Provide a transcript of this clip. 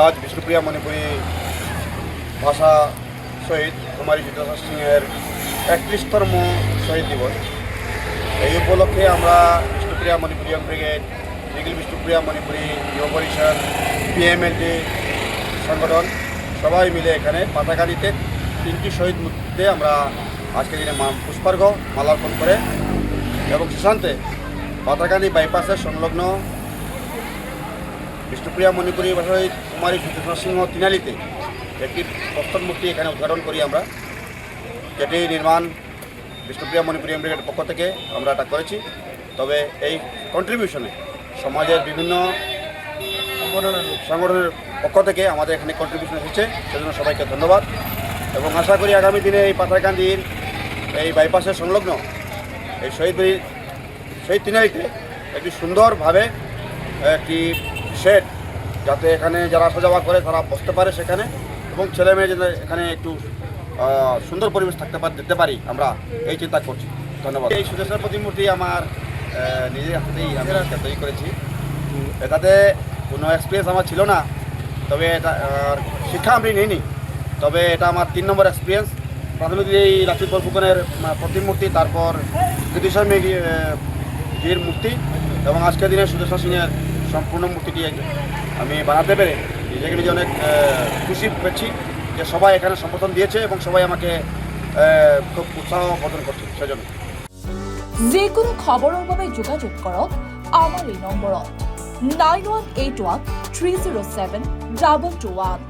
আজ বিষ্ণুপ্রিয়া মণিপুরী ভাষা শহীদ কুমারী চিত্রসা সিংয়ের 31তম শহীদ দিবস। এই উপলক্ষে আমরা বিষ্ণুপ্রিয়া মণিপুরী ব্রিগেড, নিখিল বিষ্ণুপ্রিয়া মণিপুরী যুব পরিষদ, পিএমএলটি সংগঠন সবাই মিলে এখানে পাতাকানিতে 3টি শহীদ মূর্তিতে আমরা আজকের দিনে পুষ্পার্ঘ্য মালার্পণ করে এবং সুশান্তে পাতাকানি বাইপাসের সংলগ্ন বিষ্ণুপ্রিয়া মণিপুরী শহীদ কুমারী চিত্রসা সিংহ তিনালিতে একটি প্রস্তর মূর্তি এখানে উদ্ঘাটন করি আমরা, যেটি নির্মাণ বিষ্ণুপ্রিয়া মণিপুরী ব্রিগেডের পক্ষ থেকে আমরা এটা করেছি। তবে এই কন্ট্রিবিউশনে সমাজের বিভিন্ন সংগঠনের পক্ষ থেকে আমাদের এখানে কন্ট্রিবিউশন এসেছে, সেজন্য সবাইকে ধন্যবাদ। এবং আশা করি আগামী দিনে এই পাতাকান্দির এই বাইপাসের সংলগ্ন এই শহীদ তিনালিতে একটি সুন্দরভাবে একটি শেড, যাতে এখানে যারা আসা যাওয়া করে তারা বসতে পারে সেখানে, এবং ছেলে মেয়ে যাতে এখানে একটু সুন্দর পরিবেশ দিতে পারি, আমরা এই চিন্তা করছি। ধন্যবাদ। এই সুদেশের প্রতিমূর্তি আমার নিজের হাতেই আমি তৈরি করেছি। এটাতে কোনো এক্সপিরিয়েন্স আমার ছিল না, তবে এটা শিক্ষা আমি নিইনি, তবে এটা আমার 3 নম্বর এক্সপিরিয়েন্স। প্রাথমিক এই লাচিত বরফুকনের প্রতিমূর্তি, তারপর জ্যোতিষামী জির মূর্তি, এবং আজকের দিনে সুদেশা সিংয়ের সম্পূর্ণ মূর্তিটি আমি বানাতে পেরে নিজেকে নিজে অনেক খুশি পেয়েছি যে সবাই এখানে সমর্থন দিয়েছে এবং সবাই আমাকে খুব উৎসাহ প্রদান করছে। সেজন্য যিকোনো খবৰৰ বাবে যোগাযোগ কৰক আমাৰ এই নম্বৰত 9181 307 221।